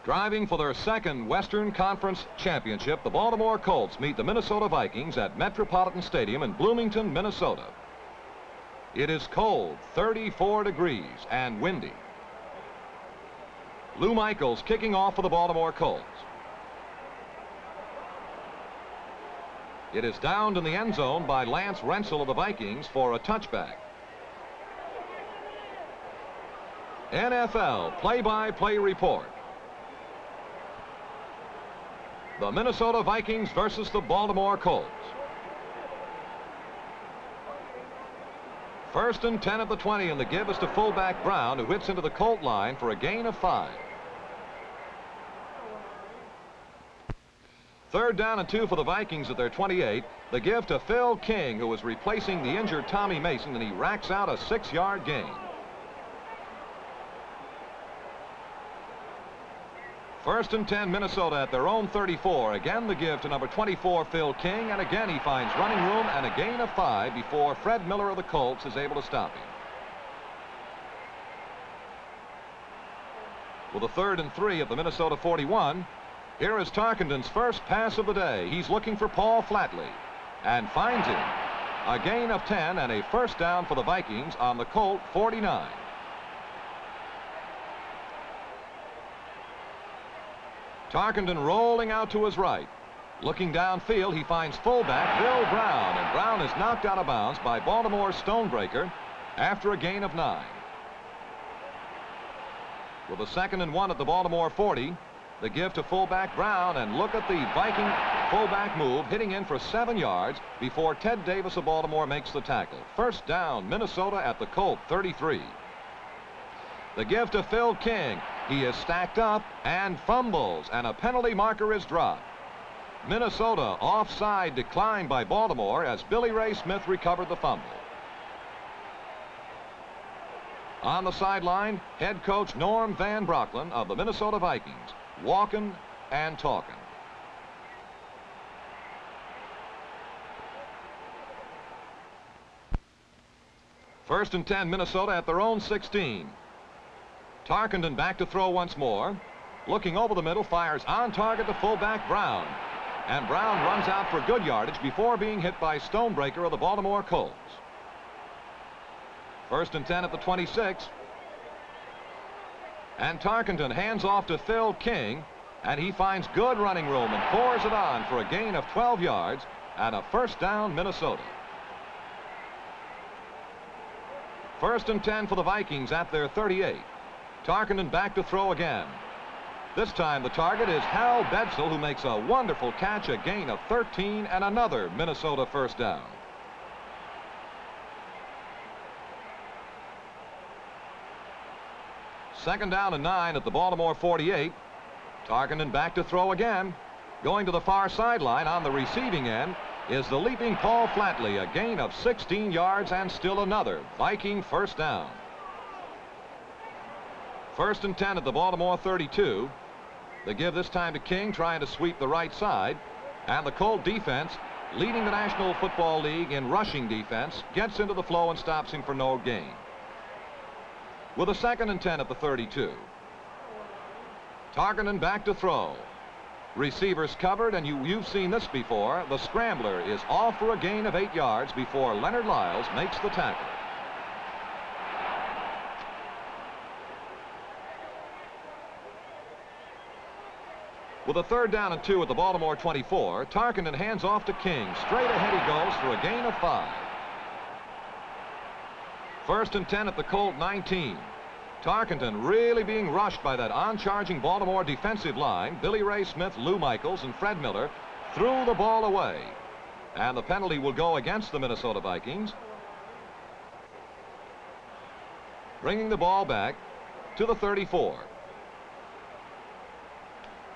Driving for their second Western Conference championship, the Baltimore Colts meet the Minnesota Vikings at Metropolitan Stadium in Bloomington, Minnesota. It is cold, 34 degrees, and windy. Lou Michaels kicking off for the Baltimore Colts. It is downed in the end zone by Lance Rentzel of the Vikings for a touchback. NFL play-by-play report. The Minnesota Vikings versus the Baltimore Colts. First and 10 at the 20, and the give is to fullback Brown, who hits into the Colt line for a gain of 5. Third down and 2 for the Vikings at their 28. The give to Phil King, who is replacing the injured Tommy Mason, and he racks out a 6-yard gain. First and 10, Minnesota at their own 34. Again, the give to number 24, Phil King, and again he finds running room and a gain of 5 before Fred Miller of the Colts is able to stop him. With a 3rd and 3 at the Minnesota 41, here is Tarkenton's first pass of the day. He's looking for Paul Flatley and finds him. A gain of 10 and a first down for the Vikings on the Colt 49. Tarkenton rolling out to his right. Looking downfield, he finds fullback Bill Brown, and Brown is knocked out of bounds by Baltimore's Stonebreaker after a gain of 9. With a 2nd and 1 at the Baltimore 40, the give to fullback Brown, and look at the Viking fullback move, hitting in for 7 yards before Ted Davis of Baltimore makes the tackle. First down, Minnesota at the Colt 33. The give to Phil King. He is stacked up and fumbles, and a penalty marker is dropped. Minnesota offside declined by Baltimore as Billy Ray Smith recovered the fumble. On the sideline, head coach Norm Van Brocklin of the Minnesota Vikings, walking and talking. First and 10, Minnesota at their own 16. Tarkenton back to throw once more. Looking over the middle, fires on target to fullback Brown. And Brown runs out for good yardage before being hit by Stonebreaker of the Baltimore Colts. First and 10 at the 26. And Tarkenton hands off to Phil King, and he finds good running room and pours it on for a gain of 12 yards and a first down, Minnesota. First and 10 for the Vikings at their 38. Tarkenton back to throw again. This time the target is Hal Bedsell, who makes a wonderful catch, a gain of 13 and another Minnesota first down. Second down and 9 at the Baltimore 48. Tarkenton back to throw again. Going to the far sideline on the receiving end is the leaping Paul Flatley, a gain of 16 yards and still another Viking first down. First and 10 at the Baltimore 32. The give this time to King, trying to sweep the right side. And the Colt defense, leading the National Football League in rushing defense, gets into the flow and stops him for no gain. With a 2nd and 10 at the 32. Tarkenton back to throw. Receivers covered, and you've seen this before. The scrambler is off for a gain of 8 yards before Leonard Lyles makes the tackle. With a 3rd down and 2 at the Baltimore 24, Tarkenton hands off to King. Straight ahead he goes for a gain of 5. First and 10 at the Colt 19. Tarkenton really being rushed by that on-charging Baltimore defensive line. Billy Ray Smith, Lou Michaels, and Fred Miller threw the ball away. And the penalty will go against the Minnesota Vikings. Bringing the ball back to the 34.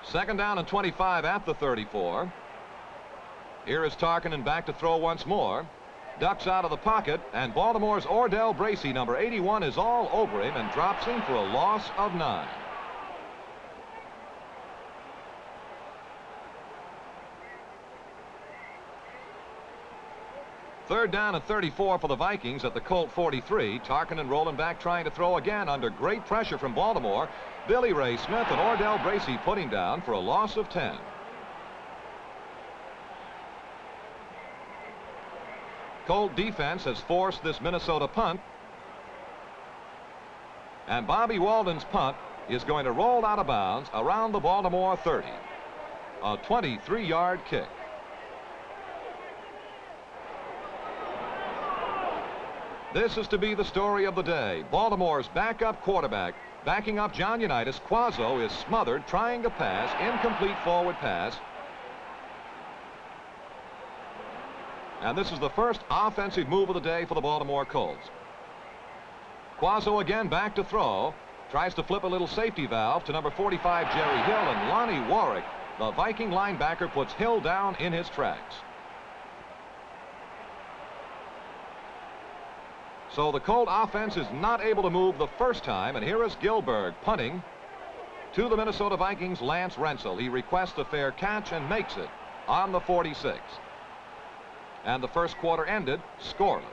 Second down and 25 at the 34. Here is Tarkenton back to throw once more. Ducks out of the pocket, and Baltimore's Ordell Bracey, number 81, is all over him and drops him for a loss of 9. Third down and 34 for the Vikings at the Colt 43. Tarkenton rolling back, trying to throw again under great pressure from Baltimore. Billy Ray Smith and Ordell Bracy put him down for a loss of 10. Colt defense has forced this Minnesota punt. And Bobby Walden's punt is going to roll out of bounds around the Baltimore 30. A 23-yard kick. This is to be the story of the day. Baltimore's backup quarterback, backing up John Unitas, Quazzo, is smothered trying to pass. Incomplete forward pass. And this is the first offensive move of the day for the Baltimore Colts. Quazzo again back to throw. Tries to flip a little safety valve to number 45, Jerry Hill, and Lonnie Warwick, the Viking linebacker, puts Hill down in his tracks. So the Colt offense is not able to move the first time, and here is Gilberg punting to the Minnesota Vikings' Lance Rensel. He requests a fair catch and makes it on the 46. And the first quarter ended scoreless.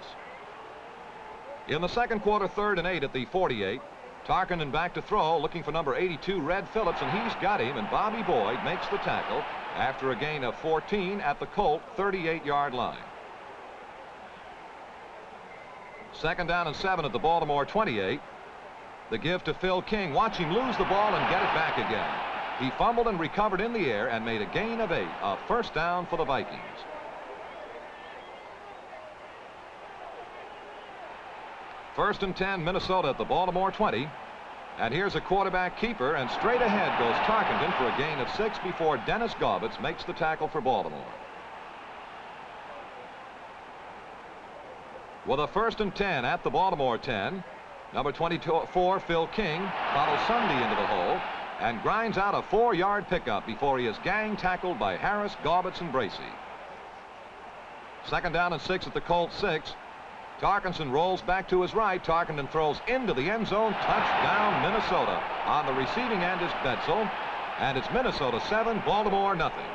In the second quarter, 3rd and 8 at the 48. Tarkenton back to throw, looking for number 82, Red Phillips, and he's got him, and Bobby Boyd makes the tackle after a gain of 14 at the Colt 38-yard line. Second down and 7 at the Baltimore 28. The give to Phil King. Watch him lose the ball and get it back again. He fumbled and recovered in the air and made a gain of 8. A first down for the Vikings. First and 10, Minnesota at the Baltimore 20. And here's a quarterback keeper, and straight ahead goes Tarkenton for a gain of 6 before Dennis Gaubitz makes the tackle for Baltimore. With a first and 10 at the Baltimore 10, number 24, Phil King, follows Sunday into the hole and grinds out a 4-yard pickup before he is gang tackled by Harris, Gaubitz, and Bracy. Second down and 6 at the Colts 6. Tarkenton rolls back to his right. Tarkenton throws into the end zone. Touchdown, Minnesota. On the receiving end is Betzel, and it's Minnesota 7, Baltimore nothing.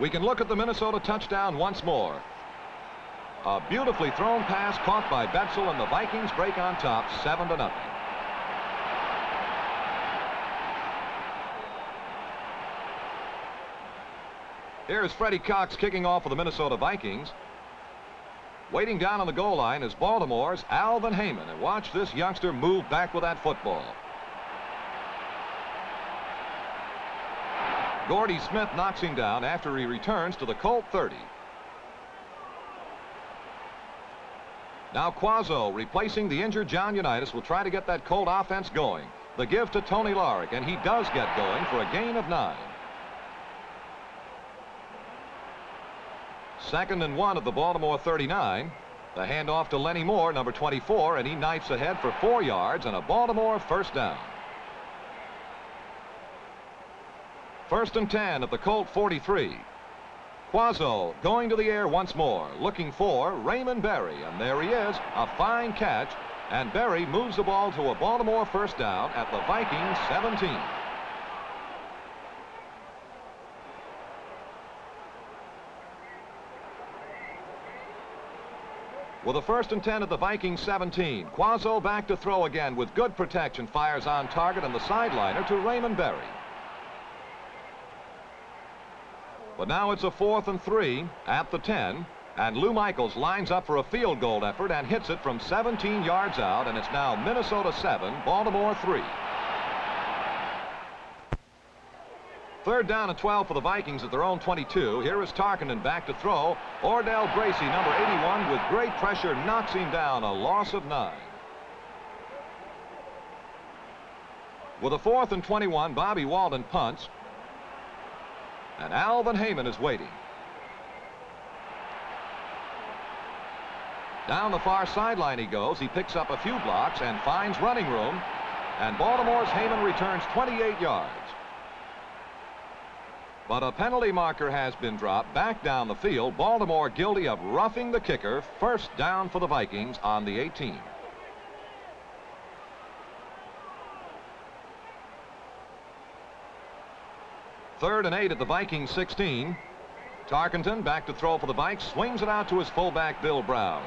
We can look at the Minnesota touchdown once more. A beautifully thrown pass caught by Betzel, and the Vikings break on top 7-0. Here's Freddie Cox kicking off for the Minnesota Vikings. Waiting down on the goal line is Baltimore's Alvin Heyman, and watch this youngster move back with that football. Gordy Smith knocks him down after he returns to the Colt 30. Now Quazzo, replacing the injured John Unitas, will try to get that Colt offense going. The give to Tony Larick, and he does get going for a gain of 9. Second and 1 at the Baltimore 39. The handoff to Lenny Moore, number 24, and he knifes ahead for 4 yards and a Baltimore first down. First and 10 at the Colt 43. Quazzo going to the air once more, looking for Raymond Berry, and there he is, a fine catch, and Berry moves the ball to a Baltimore first down at the Vikings 17. With a first and 10 at the Vikings 17, Quazzo back to throw again with good protection, fires on target and the sideliner to Raymond Berry. But now it's a 4th and 3 at the 10, and Lou Michaels lines up for a field goal effort and hits it from 17 yards out, and it's now Minnesota 7, Baltimore 3. Third down and 12 for the Vikings at their own 22. Here is Tarkenton back to throw. Ordell Bracy, number 81, with great pressure, knocks him down, a loss of 9. With a 4th and 21, Bobby Walden punts. And Alvin Heyman is waiting. Down the far sideline he goes. He picks up a few blocks and finds running room. And Baltimore's Heyman returns 28 yards. But a penalty marker has been dropped back down the field. Baltimore guilty of roughing the kicker. First down for the Vikings on the 18. 3rd and 8 at the Vikings 16. Tarkenton back to throw for the Vikes, swings it out to his fullback Bill Brown.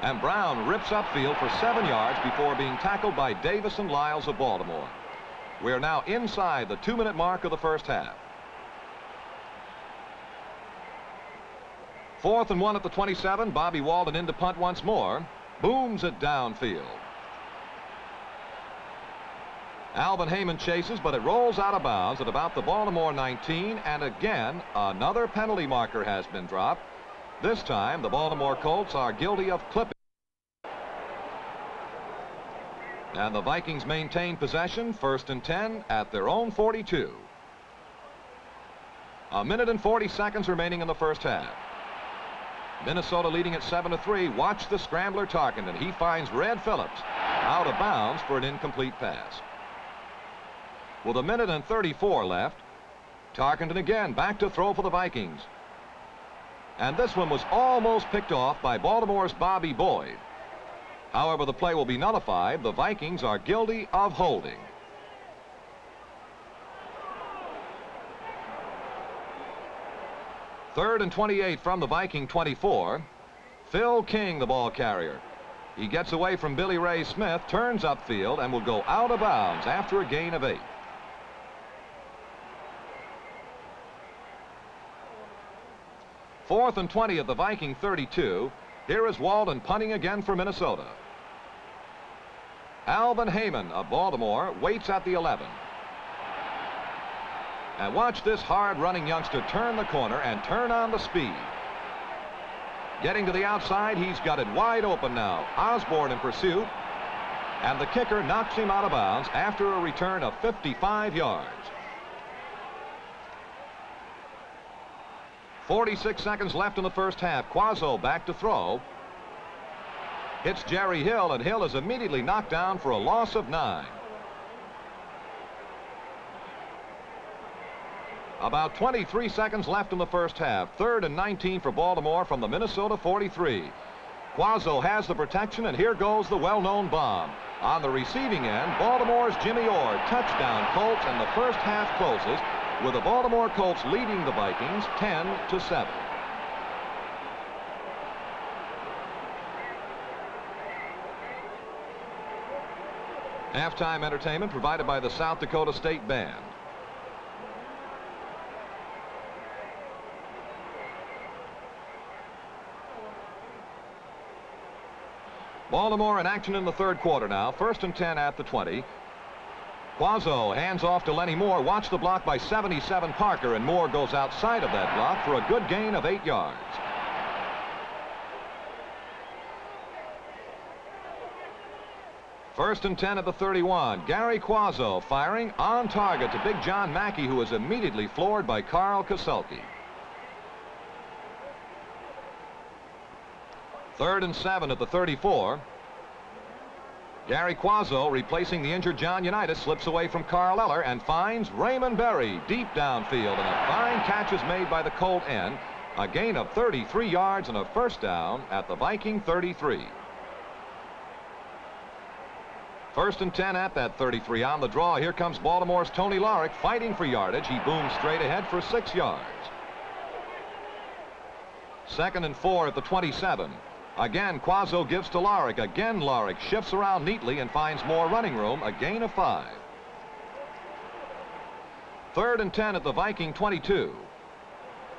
And Brown rips upfield for 7 yards before being tackled by Davis and Lyles of Baltimore. We're now inside the 2-minute mark of the first half. 4th and 1 at the 27. Bobby Walden in to punt once more. Booms it downfield. Alvin Heyman chases, but it rolls out of bounds at about the Baltimore 19, and again another penalty marker has been dropped. This time the Baltimore Colts are guilty of clipping, and the Vikings maintain possession. 1st and 10 at their own 42. 1 minute and 40 seconds remaining in the first half. Minnesota leading at 7-3. Watch the scrambler Tarkenton. He finds Red Phillips out of bounds for an incomplete pass. With 1 minute and 34 left, Tarkenton again back to throw for the Vikings. And this one was almost picked off by Baltimore's Bobby Boyd. However, the play will be nullified. The Vikings are guilty of holding. Third and 28 from the Viking 24. Phil King, the ball carrier. He gets away from Billy Ray Smith, turns upfield, and will go out of bounds after a gain of 8. 4th and 20 at the Viking 32. Here is Walden punting again for Minnesota. Alvin Heyman of Baltimore waits at the 11. And watch this hard-running youngster turn the corner and turn on the speed. Getting to the outside, he's got it wide open now. Osborne in pursuit. And the kicker knocks him out of bounds after a return of 55 yards. 46 seconds left in the first half. Quazzo back to throw. Hits Jerry Hill, and Hill is immediately knocked down for a loss of 9. About 23 seconds left in the first half. 3rd and 19 for Baltimore from the Minnesota 43. Quazzo has the protection, and here goes the well-known bomb. On the receiving end, Baltimore's Jimmy Orr. Touchdown Colts, and the first half closes with the Baltimore Colts leading the Vikings 10-7. Halftime entertainment provided by the South Dakota State Band. Baltimore in action in the 3rd quarter now. 1st and 10 at the 20. Quazzo hands off to Lenny Moore. Watch the block by 77 Parker, and Moore goes outside of that block for a good gain of 8 yards. First and 10 at the 31. Gary Quazzo firing on target to Big John Mackey, who is immediately floored by Carl Koselke. 3rd and 7 at the 34. Gary Quazzo, replacing the injured John Unitas, slips away from Carl Eller and finds Raymond Berry deep downfield, and a fine catch is made by the Colt end. A gain of 33 yards and a first down at the Viking 33. 1st and 10 at that 33. On the draw, here comes Baltimore's Tony Larick fighting for yardage. He booms straight ahead for 6 yards. 2nd and 4 at the 27. Again, Quazzo gives to Larick. Again, Larick shifts around neatly and finds more running room. A gain of 5. 3rd and 10 at the Viking 22.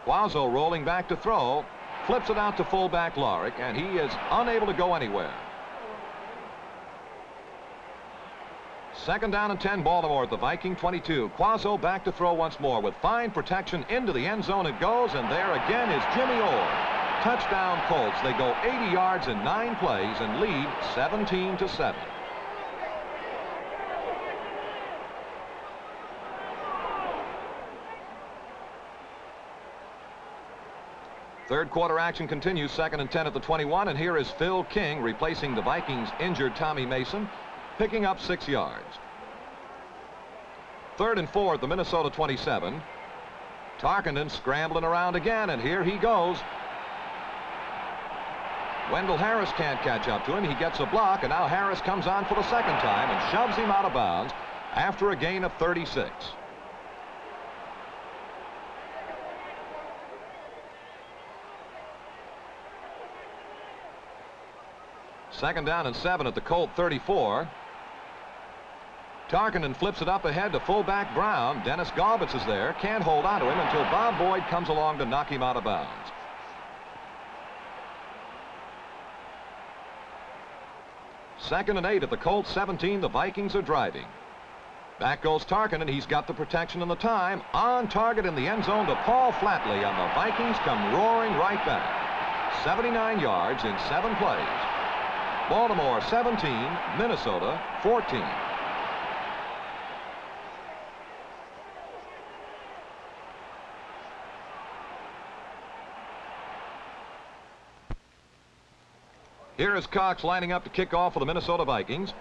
Quazzo rolling back to throw. Flips it out to fullback Larick, and he is unable to go anywhere. 2nd down and 10, Baltimore at the Viking 22. Quazzo back to throw once more with fine protection. Into the end zone it goes, and there again is Jimmy Orr. Touchdown Colts. They go 80 yards in 9 plays and lead 17-7. Third quarter action continues. 2nd and 10 at the 21, and here is Phil King replacing the Vikings injured Tommy Mason, picking up 6 yards. 3rd and 4 at the Minnesota 27. Tarkenton scrambling around again, and here he goes. Wendell Harris can't catch up to him. He gets a block, and now Harris comes on for the 2nd time and shoves him out of bounds after a gain of 36. Second down and 7 at the Colt 34. Tarkenton flips it up ahead to fullback Brown. Dennis Galbitz is there. Can't hold on to him until Bob Boyd comes along to knock him out of bounds. Second and 8 at the Colt 17. The Vikings are driving. Back goes Tarkenton. He's got the protection and the time. On target in the end zone to Paul Flatley, and the Vikings come roaring right back. 79 yards in 7 plays. Baltimore 17, Minnesota 14. Here is Cox lining up to kick off for the Minnesota Vikings.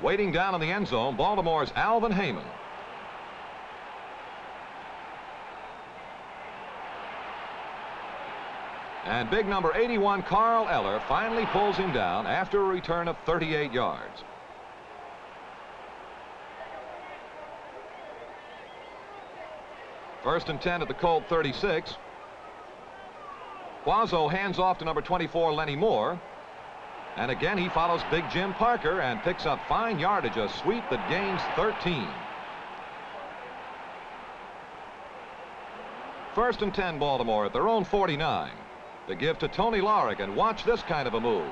Waiting down in the end zone, Baltimore's Alvin Heyman. And big number 81, Carl Eller, finally pulls him down after a return of 38 yards. First and 10 at the Colt 36. Quazzo hands off to number 24, Lenny Moore. And again, he follows Big Jim Parker and picks up fine yardage, a sweep that gains 13. First and 10, Baltimore at their own 49. The give to Tony Lawrick, and watch this kind of a move.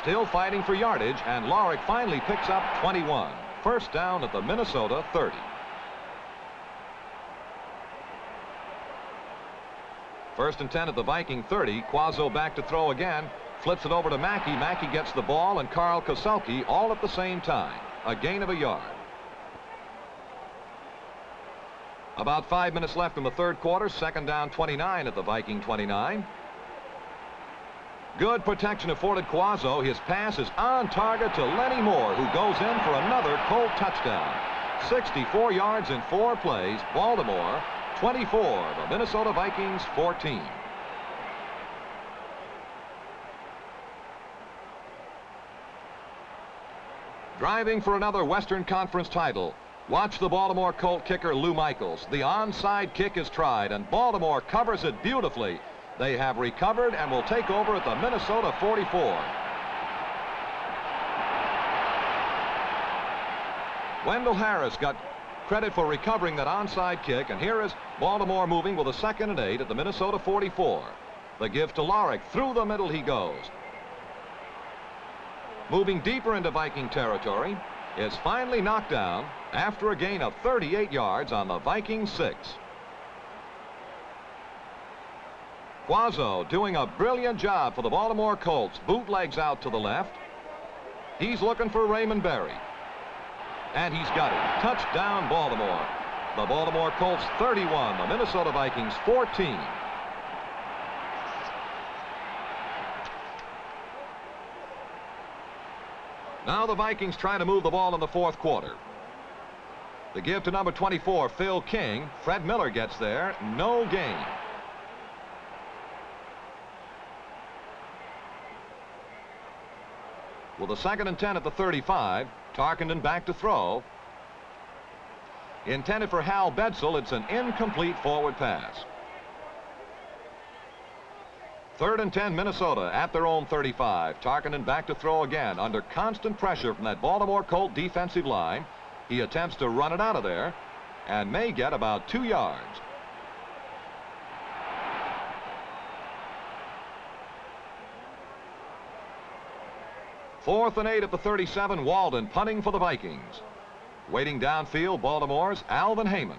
Still fighting for yardage, and Lawrick finally picks up 21. First down at the Minnesota 30. First and 10 at the Viking 30. Quazzo back to throw again. Flips it over to Mackey. Mackey gets the ball, and Carl Koselke all at the same time. A gain of a yard. About 5 minutes left in the third quarter. Second down 29 at the Viking 29. Good protection afforded Quazzo. His pass is on target to Lenny Moore, who goes in for another Colt touchdown. 64 yards in 4 plays. Baltimore 24, the Minnesota Vikings 14. Driving for another Western Conference title. Watch the Baltimore Colt kicker Lou Michaels. The onside kick is tried, and Baltimore covers it beautifully. They have recovered and will take over at the Minnesota 44. Wendell Harris got credit for recovering that onside kick, and here is Baltimore moving with a second and 8 at the Minnesota 44. The give to Lawrick. Through the middle he goes. Moving deeper into Viking territory, is finally knocked down after a gain of 38 yards on the Viking 6. Quazzo doing a brilliant job for the Baltimore Colts. Bootlegs out to the left. He's looking for Raymond Berry. And he's got it. Touchdown, Baltimore. The Baltimore Colts 31, the Minnesota Vikings 14. Now the Vikings try to move the ball in the fourth quarter. The give to number 24, Phil King. Fred Miller gets there. No gain. With a second and 10 at the 35, Tarkenton back to throw. Intended for Hal Bedsell, it's an incomplete forward pass. Third and 10, Minnesota at their own 35. Tarkenton back to throw again under constant pressure from that Baltimore Colt defensive line. He attempts to run it out of there and may get about 2 yards. Fourth and 8 at the 37. Walden punting for the Vikings. Waiting downfield, Baltimore's Alvin Heyman.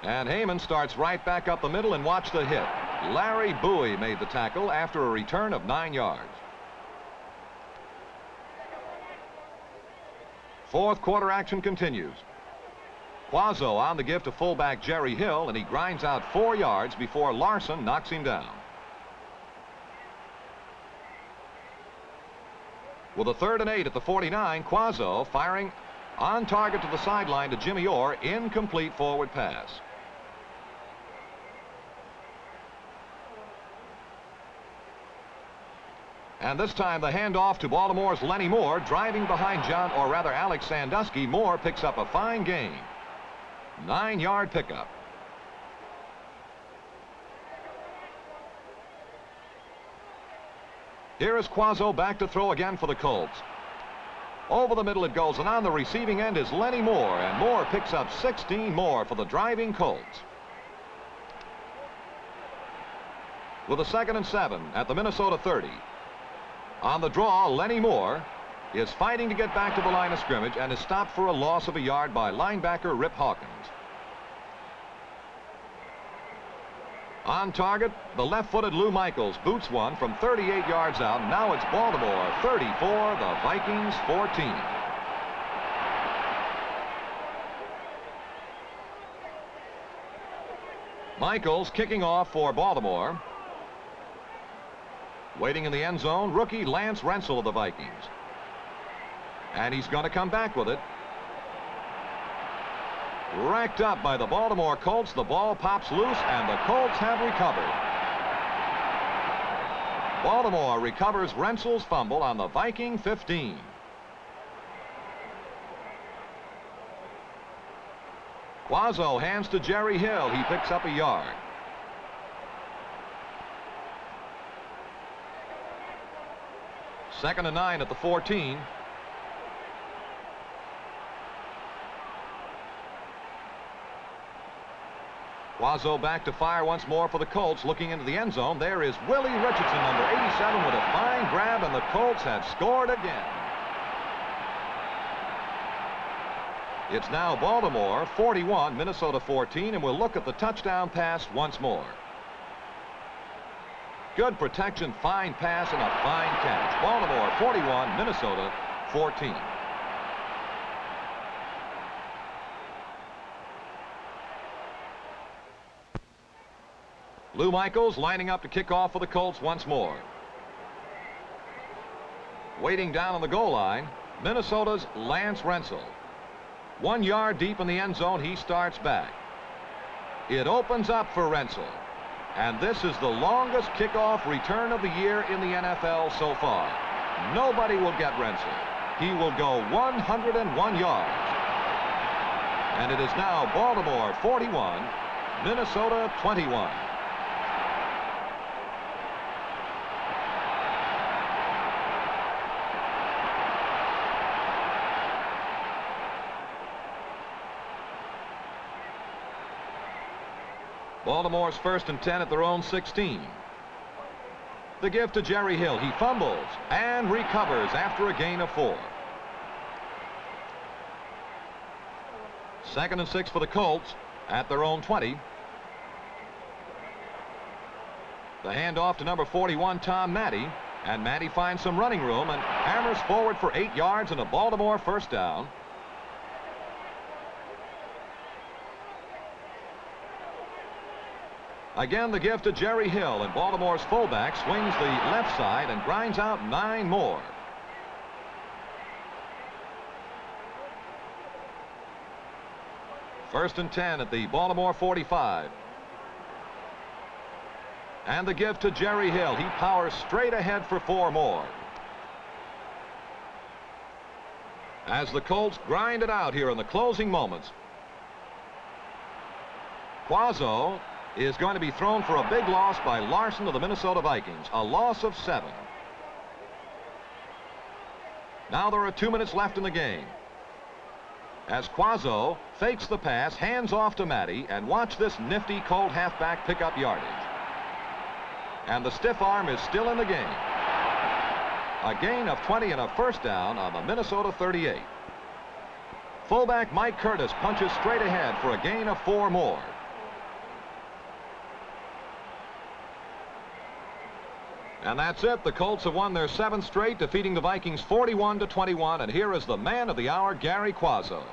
And Heyman starts right back up the middle, and watch the hit. Larry Bowie made the tackle after a return of 9 yards. Fourth quarter action continues. Quazzo on the give to fullback Jerry Hill, and he grinds out 4 yards before Larson knocks him down. With a third and 8 at the 49, Quazzo firing on target to the sideline to Jimmy Orr. Incomplete forward pass. And this time the handoff to Baltimore's Lenny Moore, driving behind Alex Sandusky. Moore picks up a fine gain. 9-yard pickup. Here is Quazzo back to throw again for the Colts. Over the middle it goes, and on the receiving end is Lenny Moore, and Moore picks up 16 more for the driving Colts. With a 2nd and 7 at the Minnesota 30. On the draw, Lenny Moore is fighting to get back to the line of scrimmage and is stopped for a loss of a yard by linebacker Rip Hawkins. On target, the left-footed Lou Michaels boots one from 38 yards out. Now it's Baltimore 34, the Vikings 14. Michaels kicking off for Baltimore. Waiting in the end zone, rookie Lance Rensel of the Vikings. And he's going to come back with it. Racked up by the Baltimore Colts. The ball pops loose, and the Colts have recovered. Baltimore recovers Rensel's fumble on the Viking 15. Quazzo hands to Jerry Hill. He picks up a yard. Second and 9 at the 14. Quazzo back to fire once more for the Colts, looking into the end zone. There is Willie Richardson, number 87, with a fine grab, and the Colts have scored again. It's now Baltimore 41, Minnesota 14, and we'll look at the touchdown pass once more. Good protection, fine pass, and a fine catch. Baltimore 41, Minnesota 14. Lou Michaels lining up to kick off for the Colts once more. Waiting down on the goal line, Minnesota's Lance Rensel. 1 yard deep in the end zone, he starts back. It opens up for Rensel. And this is the longest kickoff return of the year in the NFL so far. Nobody will get Rensel. He will go 101 yards. And it is now Baltimore 41, Minnesota 21. Baltimore's 1st and 10 at their own 16. The give to Jerry Hill. He fumbles and recovers after a gain of 4. 2nd and 6 for the Colts at their own 20. The handoff to number 41, Tom Matty, and Matty finds some running room and hammers forward for 8 yards and a Baltimore 1st down. Again, the give to Jerry Hill, and Baltimore's fullback swings the left side and grinds out 9 more. First and 10 at the Baltimore 45. And the give to Jerry Hill. He powers straight ahead for 4 more. As the Colts grind it out here in the closing moments. Quazzo is going to be thrown for a big loss by Larson of the Minnesota Vikings, a loss of 7. Now there are 2 minutes left in the game. As Quazzo fakes the pass, hands off to Matty, and watch this nifty Colt halfback pick up yardage. And the stiff arm is still in the game. A gain of 20 and a 1st down on the Minnesota 38. Fullback Mike Curtis punches straight ahead for a gain of 4 more. And that's it. The Colts have won their 7th straight, defeating the Vikings 41-21. And here is the man of the hour, Gary Quazzo.